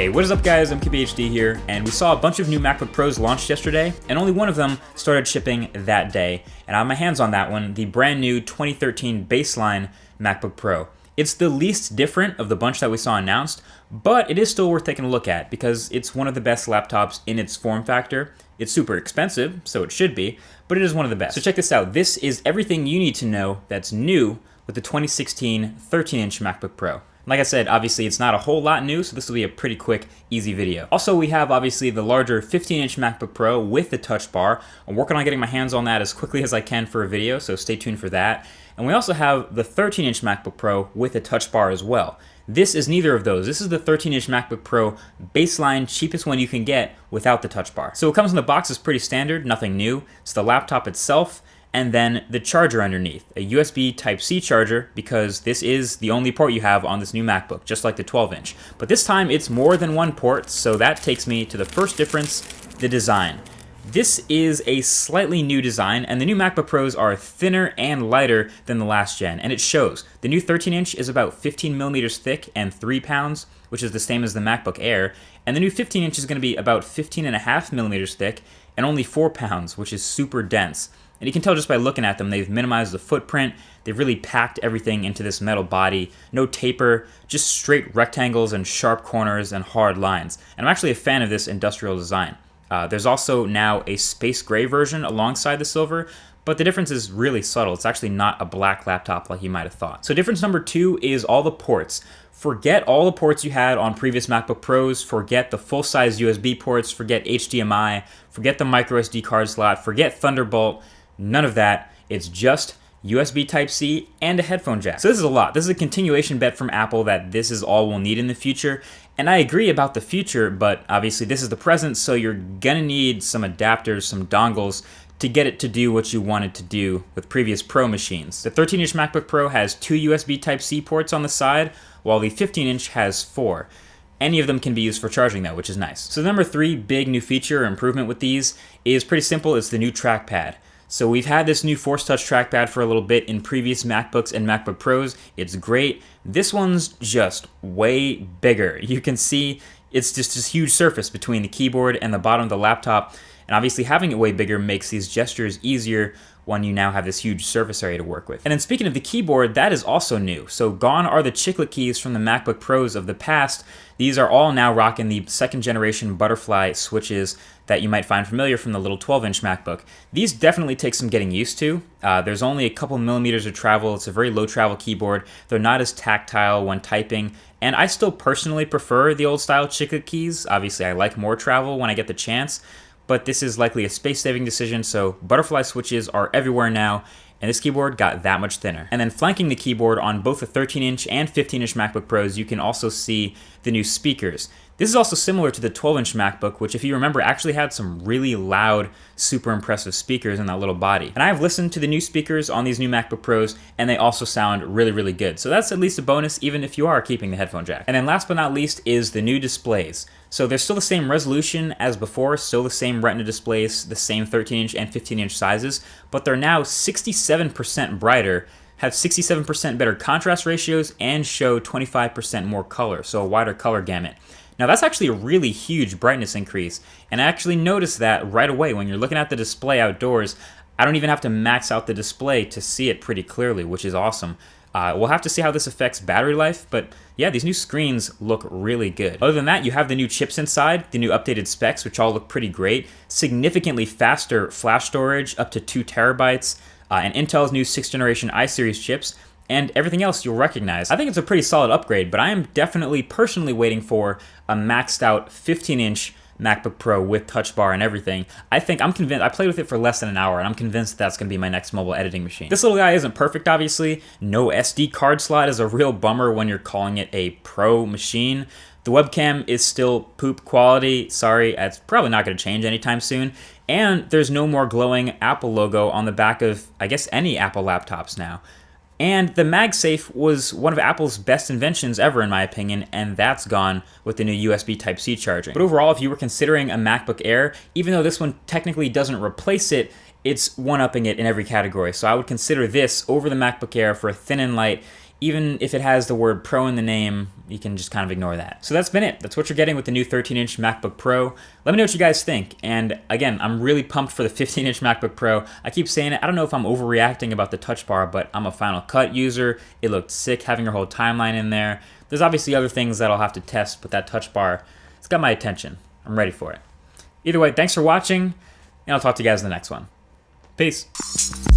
Hey, what is up guys, I'm MKBHD here, and we saw a bunch of new MacBook Pros launched yesterday, and only one of them started shipping that day. And I have my hands on that one, the brand new 2013 baseline MacBook Pro. It's the least different of the bunch that we saw announced, but it is still worth taking a look at because it's one of the best laptops in its form factor. It's super expensive, so it should be, but it is one of the best. So check this out. This is everything you need to know that's new with the 2016 13-inch MacBook Pro. Like I said, obviously it's not a whole lot new, so this will be a pretty quick, easy video. Also, we have obviously the larger 15-inch MacBook Pro with the touch bar. I'm working on getting my hands on that as quickly as I can for a video, so stay tuned for that. And we also have the 13-inch MacBook Pro with a touch bar as well. This is neither of those. This is the 13-inch MacBook Pro baseline, cheapest one you can get without the touch bar. So what comes in the box is pretty standard, nothing new. It's the laptop itself, and then the charger underneath, a USB Type-C charger, because this is the only port you have on this new MacBook, just like the 12-inch. But this time it's more than one port, so that takes me to the first difference, the design. This is a slightly new design, and the new MacBook Pros are thinner and lighter than the last gen, and it shows. The new 13-inch is about 15 millimeters thick and 3 pounds, which is the same as the MacBook Air, and the new 15-inch is going to be about 15.5 millimeters thick and only 4 pounds, which is super dense. And you can tell just by looking at them, they've minimized the footprint, they've really packed everything into this metal body, no taper, just straight rectangles and sharp corners and hard lines. And I'm actually a fan of this industrial design. There's also now a space gray version alongside the silver, but the difference is really subtle. It's actually not a black laptop like you might have thought. So difference number 2 is all the ports. Forget all the ports you had on previous MacBook Pros, forget the full-size USB ports, forget HDMI, forget the microSD card slot, forget Thunderbolt. None of that. It's just USB Type-C and a headphone jack. So this is a lot. This is a continuation bet from Apple that this is all we'll need in the future. And I agree about the future, but obviously this is the present, so you're gonna need some adapters, some dongles to get it to do what you want it to do with previous Pro machines. The 13-inch MacBook Pro has 2 USB Type-C ports on the side, while the 15-inch has 4. Any of them can be used for charging though, which is nice. So number 3 big new feature or improvement with these is pretty simple. It's the new trackpad. So we've had this new Force Touch trackpad for a little bit in previous MacBooks and MacBook Pros. It's great. This one's just way bigger. You can see it's just this huge surface between the keyboard and the bottom of the laptop. And obviously having it way bigger makes these gestures easier when you now have this huge surface area to work with. And then speaking of the keyboard, that is also new. So gone are the chiclet keys from the MacBook Pros of the past. These are all now rocking the second generation butterfly switches that you might find familiar from the little 12-inch MacBook. These definitely take some getting used to. There's only a couple millimeters of travel. It's a very low travel keyboard. They're not as tactile when typing. And I still personally prefer the old style chiclet keys. Obviously I like more travel when I get the chance, but this is likely a space-saving decision, so butterfly switches are everywhere now, and this keyboard got that much thinner. And then flanking the keyboard on both the 13-inch and 15-inch MacBook Pros, you can also see the new speakers. This is also similar to the 12-inch MacBook, which if you remember actually had some really loud, super impressive speakers in that little body. And I've listened to the new speakers on these new MacBook Pros, and they also sound really, really good. So that's at least a bonus, even if you are keeping the headphone jack. And then last but not least is the new displays. So they're still the same resolution as before, still the same Retina displays, the same 13-inch and 15-inch sizes, but they're now 67% brighter, have 67% better contrast ratios, and show 25% more color, so a wider color gamut. Now that's actually a really huge brightness increase, and I actually noticed that right away when you're looking at the display outdoors. I don't even have to max out the display to see it pretty clearly, which is awesome. We'll have to see how this affects battery life, but yeah, these new screens look really good. Other than that, you have the new chips inside, the new updated specs, which all look pretty great. Significantly faster flash storage, up to 2 terabytes, and Intel's new 6th generation iSeries chips, and everything else you'll recognize. I think it's a pretty solid upgrade, but I am definitely personally waiting for a maxed out 15-inch MacBook Pro with touch bar and everything. I'm convinced. I played with it for less than an hour, and I'm convinced that's going to be my next mobile editing machine. This little guy isn't perfect, obviously. No SD card slot is a real bummer when you're calling it a Pro machine. The webcam is still poop quality. Sorry, it's probably not going to change anytime soon. And there's no more glowing Apple logo on the back of, I guess, any Apple laptops now. And the MagSafe was one of Apple's best inventions ever, in my opinion, and that's gone with the new USB Type-C charging. But overall, if you were considering a MacBook Air, even though this one technically doesn't replace it, it's one-upping it in every category. So I would consider this over the MacBook Air for a thin and light, even if it has the word Pro in the name, you can just kind of ignore that. So that's been it. That's what you're getting with the new 13-inch MacBook Pro. Let me know what you guys think. And again, I'm really pumped for the 15-inch MacBook Pro. I keep saying it. I don't know if I'm overreacting about the Touch Bar, but I'm a Final Cut user. It looked sick having your whole timeline in there. There's obviously other things that I'll have to test, but that Touch Bar, it's got my attention. I'm ready for it. Either way, thanks for watching, and I'll talk to you guys in the next one. Peace.